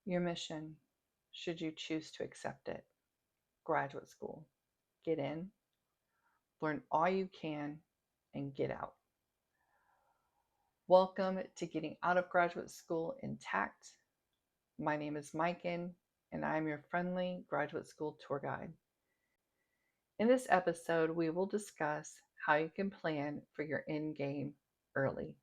Your mission, should you choose to accept it: graduate school. Get in, learn all you can, and get out. Welcome to Getting Out of Graduate School Intact. My name is Maiken, and I am your friendly graduate school tour guide. In this episode, we will discuss how you can plan for your end game early.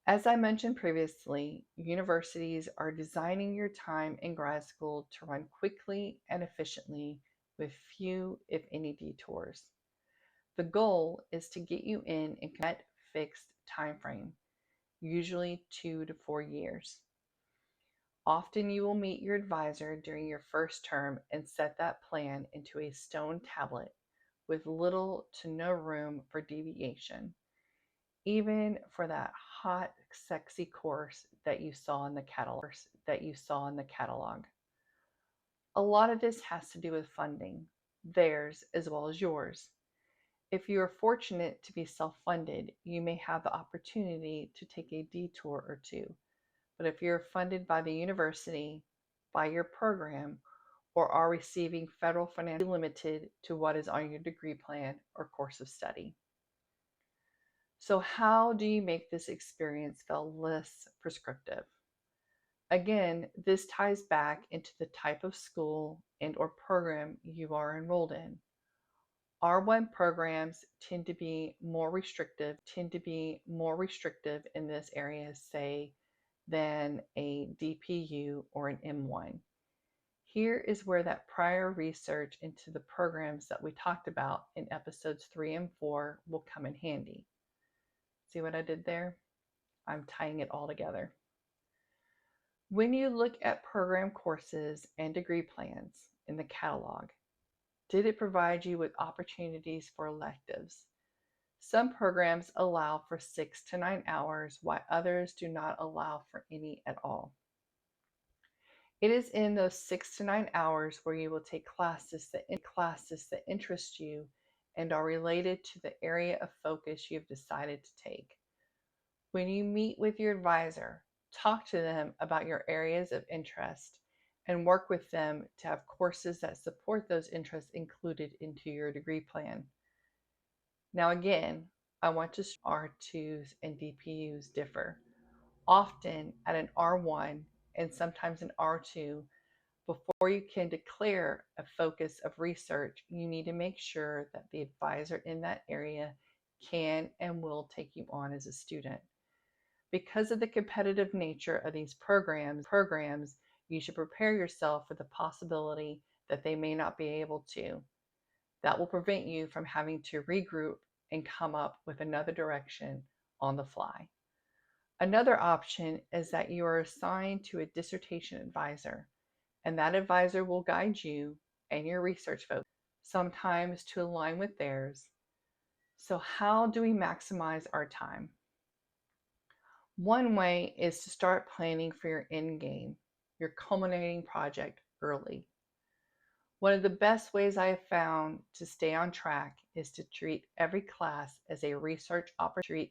As I mentioned previously, universities are designing your time in grad school to run quickly and efficiently with few, if any, detours. The goal is to get you in a net fixed time frame, usually 2 to 4 years. Often you will meet your advisor during your first term and set that plan into a stone tablet with little to no room for deviation, even for that hot, sexy course that you saw in the catalog. A lot of this has to do with funding, theirs as well as yours. If you are fortunate to be self-funded, you may have the opportunity to take a detour or two. But if you're funded by the university, by your program, or are receiving federal financial, limited to what is on your degree plan or course of study. So how do you make this experience feel less prescriptive? Again, this ties back into the type of school and or program you are enrolled in. R1 programs tend to be more restrictive in this area, say, than a DPU or an M1. Here is where that prior research into the programs that we talked about in episodes 3 and 4 will come in handy. See what I did there? I'm tying it all together. When you look at program courses and degree plans in the catalog, did it provide you with opportunities for electives? Some programs allow for 6 to 9 hours, while others do not allow for any at all. It is in those 6 to 9 hours where you will take classes that interest you and are related to the area of focus you have decided to take. When you meet with your advisor, talk to them about your areas of interest and work with them to have courses that support those interests included into your degree plan. Now again, I want to R2s and DPUs differ. Often at an R1 and sometimes an R2, before you can declare a focus of research, you need to make sure that the advisor in that area can and will take you on as a student. Because of the competitive nature of these programs, you should prepare yourself for the possibility that they may not be able to. That will prevent you from having to regroup and come up with another direction on the fly. Another option is that you are assigned to a dissertation advisor, and that advisor will guide you and your research focus, sometimes to align with theirs. So how do we maximize our time? One way is to start planning for your end game, your culminating project, early. One of the best ways I have found to stay on track is to treat every class as a research opportunity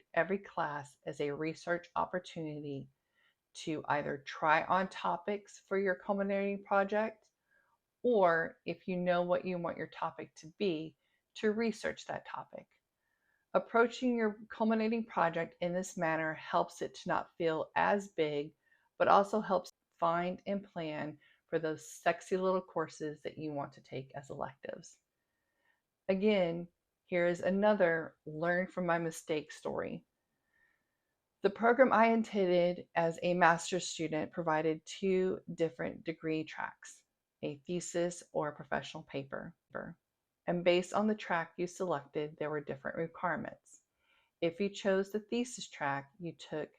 to either try on topics for your culminating project, or if you know what you want your topic to be, to research that topic. Approaching your culminating project in this manner helps it to not feel as big, but also helps find and plan for those sexy little courses that you want to take as electives. Again, here is another learn from my mistake story. The program I intended as a master's student provided 2 different degree tracks, a thesis or a professional paper. And based on the track you selected, there were different requirements. If you chose the thesis track, you took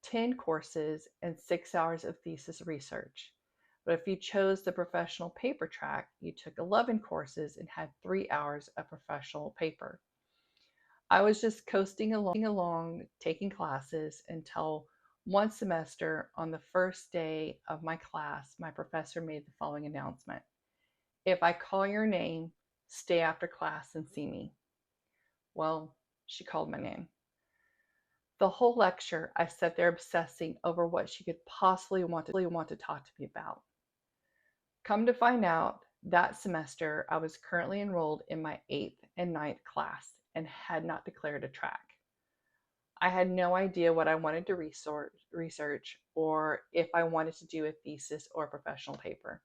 10 courses and 6 hours of thesis research. But if you chose the professional paper track, you took 11 courses and had 3 hours of professional paper. I was just coasting along, taking classes until one semester, on the first day of my class, my professor made the following announcement: "If I call your name, stay after class and see me." Well, she called my name. The whole lecture, I sat there obsessing over what she could possibly want to talk to me about. Come to find out, that semester I was currently enrolled in my 8th and ninth class and had not declared a track. I had no idea what I wanted to research or if I wanted to do a thesis or a professional paper.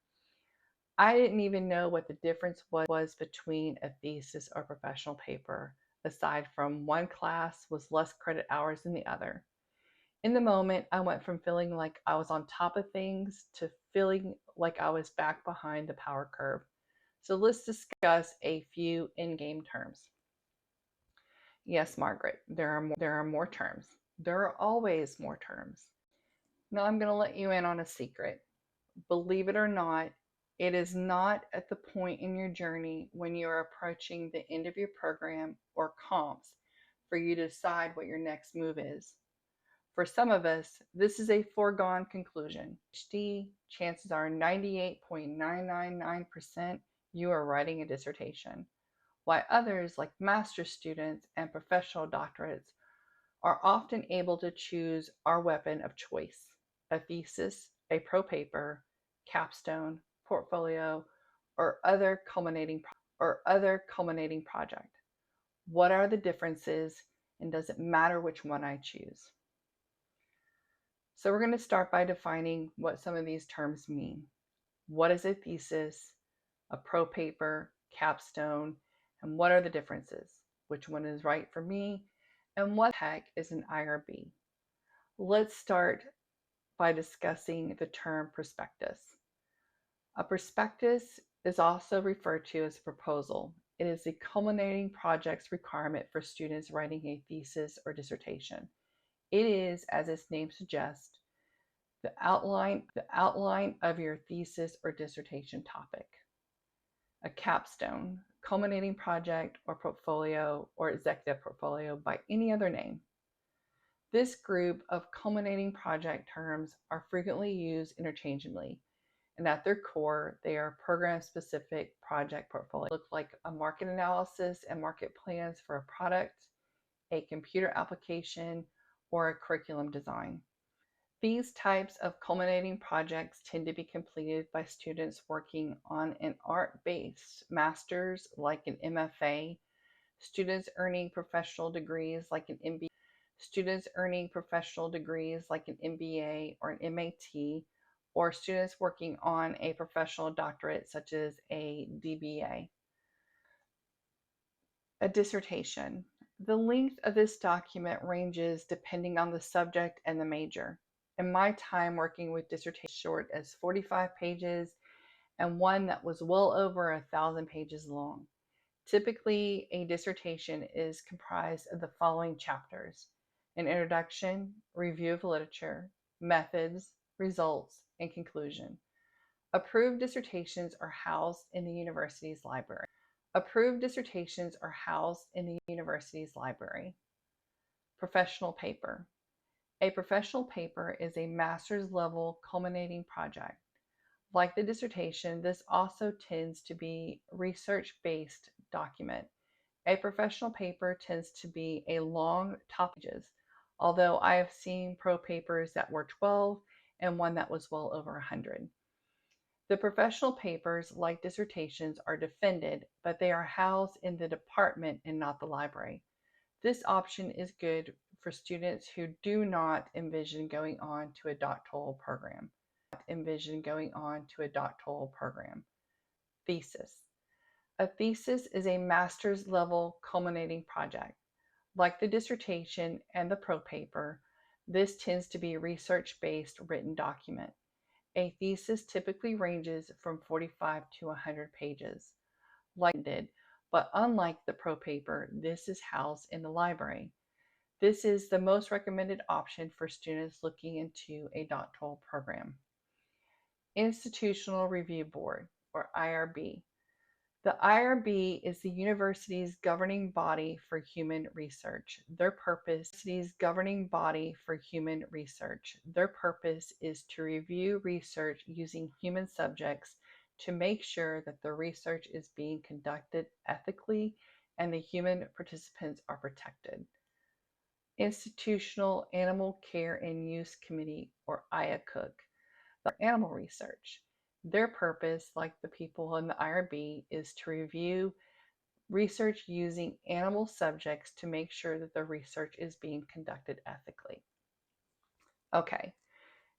I didn't even know what the difference was between a thesis or professional paper, aside from one class was less credit hours than the other. In the moment, I went from feeling like I was on top of things to feeling like I was back behind the power curve. So let's discuss a few in-game terms. Yes, Margaret, there are more terms. There are always more terms. Now I'm going to let you in on a secret. Believe it or not, it is not at the point in your journey when you are approaching the end of your program or comps for you to decide what your next move is. For some of us, this is a foregone conclusion. PhD, chances are 98.999% you are writing a dissertation, while others, like master's students and professional doctorates, are often able to choose our weapon of choice: a thesis, a pro paper, capstone, portfolio, or other culminating project. What are the differences, and does it matter which one I choose? So we're going to start by defining what some of these terms mean. What is a thesis, a pro paper, capstone, and what are the differences? Which one is right for me? And what the heck is an IRB? Let's start by discussing the term prospectus. A prospectus is also referred to as a proposal. It is a culminating project's requirement for students writing a thesis or dissertation. It is, as its name suggests, the outline of your thesis or dissertation topic. A capstone, culminating project or portfolio or executive portfolio by any other name. This group of culminating project terms are frequently used interchangeably, and at their core, they are program-specific project portfolios. Look like a market analysis and market plans for a product, a computer application, or a curriculum design. These types of culminating projects tend to be completed by students working on an art-based master's like an MFA, students earning professional degrees like an MBA, or an MAT, or students working on a professional doctorate such as a DBA. A dissertation. The length of this document ranges depending on the subject and the major. In my time working with dissertations short as 45 pages and one that was well over 1,000 pages long. Typically, a dissertation is comprised of the following chapters: an introduction, review of literature, methods, results, and conclusion. Approved dissertations are housed in the university's library. Professional paper. A professional paper is a master's level culminating project. Like the dissertation, this also tends to be a research-based document. A professional paper tends to be a long topic, although I have seen pro papers that were 12 and one that was well over 100. The professional papers, like dissertations, are defended, but they are housed in the department and not the library. This option is good for students who do not envision going on to a doctoral program. Thesis. A thesis is a master's level culminating project. Like the dissertation and the pro paper, this tends to be a research-based written document. A thesis typically ranges from 45 to 100 pages. But unlike the pro paper, this is housed in the library. This is the most recommended option for students looking into a doctoral program. Institutional Review Board, or IRB. The IRB is the university's governing body for human research. Their purpose is to review research using human subjects to make sure that the research is being conducted ethically and the human participants are protected. Institutional Animal Care and Use Committee, or IACUC, animal research. Their purpose, like the people in the IRB, is to review research using animal subjects to make sure that the research is being conducted ethically. Okay,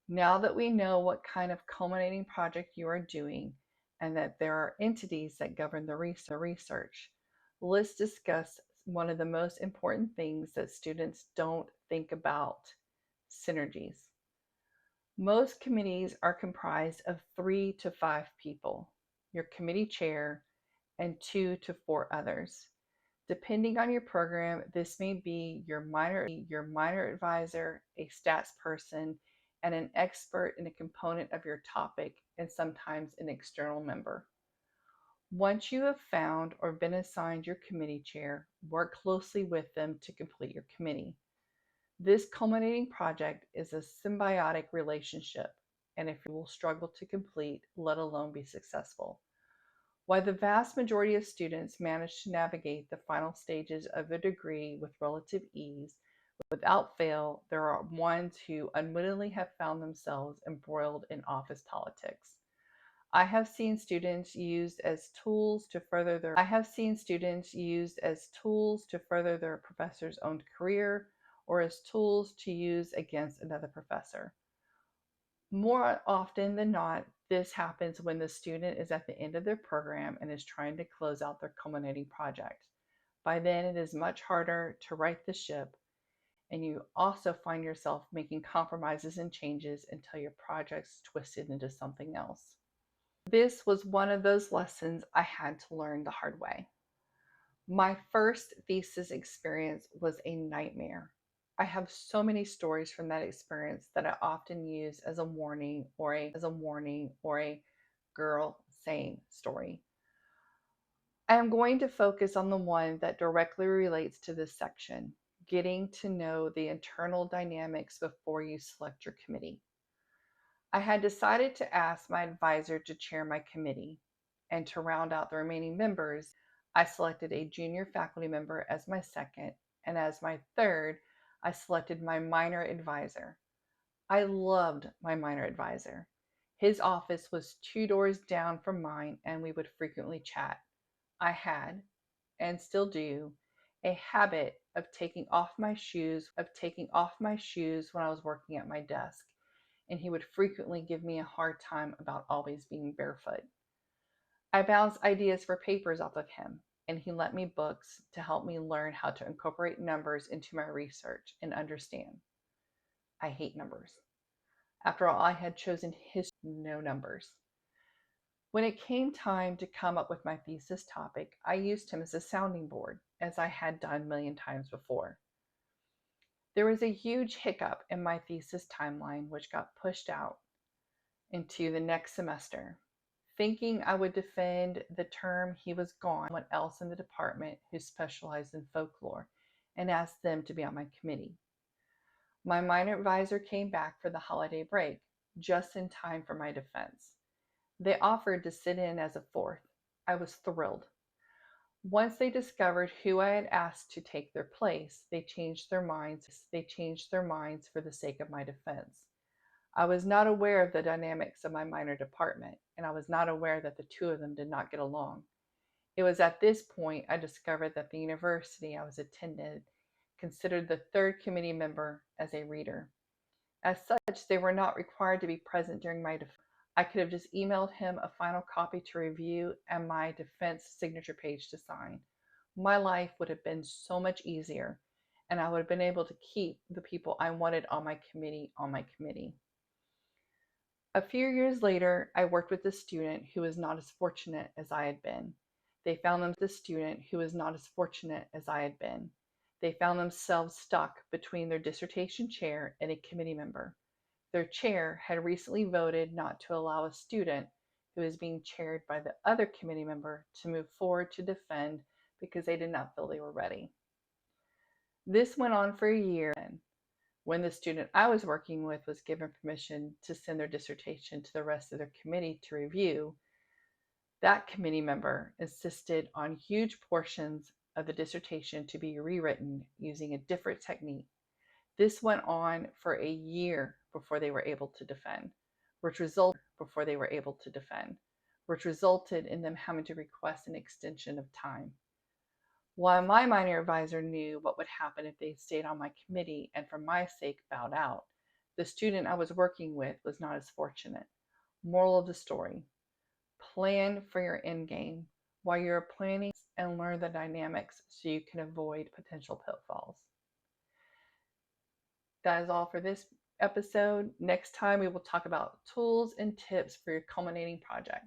now that we know what kind of culminating project you are doing and that there are entities that govern the research, let's discuss one of the most important things that students don't think about: synergies. Most committees are comprised of 3 to 5 people, your committee chair, and 2 to 4 others. Depending on your program, this may be your minor advisor, a stats person, and an expert in a component of your topic, and sometimes an external member. Once you have found or been assigned your committee chair, work closely with them to complete your committee. This culminating project is a symbiotic relationship, and if you will struggle to complete, let alone be successful. While the vast majority of students manage to navigate the final stages of a degree with relative ease, without fail, there are ones who unwittingly have found themselves embroiled in office politics. I have seen students used as tools to further their professor's own career, or as tools to use against another professor. More often than not, this happens when the student is at the end of their program and is trying to close out their culminating project. By then, it is much harder to right the ship, and you also find yourself making compromises and changes until your project's twisted into something else. This was one of those lessons I had to learn the hard way. My first thesis experience was a nightmare. I have so many stories from that experience that I often use as a warning or a girl saying story. I am going to focus on the one that directly relates to this section: getting to know the internal dynamics before you select your committee. I had decided to ask my advisor to chair my committee, and to round out the remaining members, I selected a junior faculty member as my second, and as my third, I selected my minor advisor. I loved my minor advisor. His office was 2 doors down from mine, and we would frequently chat. I had, and still do, a habit of taking off my shoes when I was working at my desk, and he would frequently give me a hard time about always being barefoot. I bounced ideas for papers off of him, and he lent me books to help me learn how to incorporate numbers into my research and understand. I hate numbers. After all, I had chosen history, no numbers. When it came time to come up with my thesis topic, I used him as a sounding board, as I had done a million times before. There was a huge hiccup in my thesis timeline, which got pushed out into the next semester. Thinking I would defend the term, he was gone, someone else in the department who specialized in folklore, and asked them to be on my committee. My minor advisor came back for the holiday break, just in time for my defense. They offered to sit in as a fourth. I was thrilled. Once they discovered who I had asked to take their place, they changed their minds for the sake of my defense. I was not aware of the dynamics of my minor department, and I was not aware that the two of them did not get along. It was at this point I discovered that the university I was attending considered the third committee member as a reader. As such, they were not required to be present during my defense. I could have just emailed him a final copy to review and my defense signature page to sign. My life would have been so much easier, and I would have been able to keep the people I wanted on my committee. A few years later, I worked with a student who was not as fortunate as I had been. They found themselves stuck between their dissertation chair and a committee member. Their chair had recently voted not to allow a student who was being chaired by the other committee member to move forward to defend because they did not feel they were ready. This went on for a year. When the student I was working with was given permission to send their dissertation to the rest of their committee to review, that committee member insisted on huge portions of the dissertation to be rewritten using a different technique, This went on for a year before they were able to defend, which resulted in them having to request an extension of time. While my minor advisor knew what would happen if they stayed on my committee and for my sake bowed out, the student I was working with was not as fortunate. Moral of the story: plan for your end game while you're planning and learn the dynamics so you can avoid potential pitfalls. That is all for this episode. Next time, we will talk about tools and tips for your culminating project.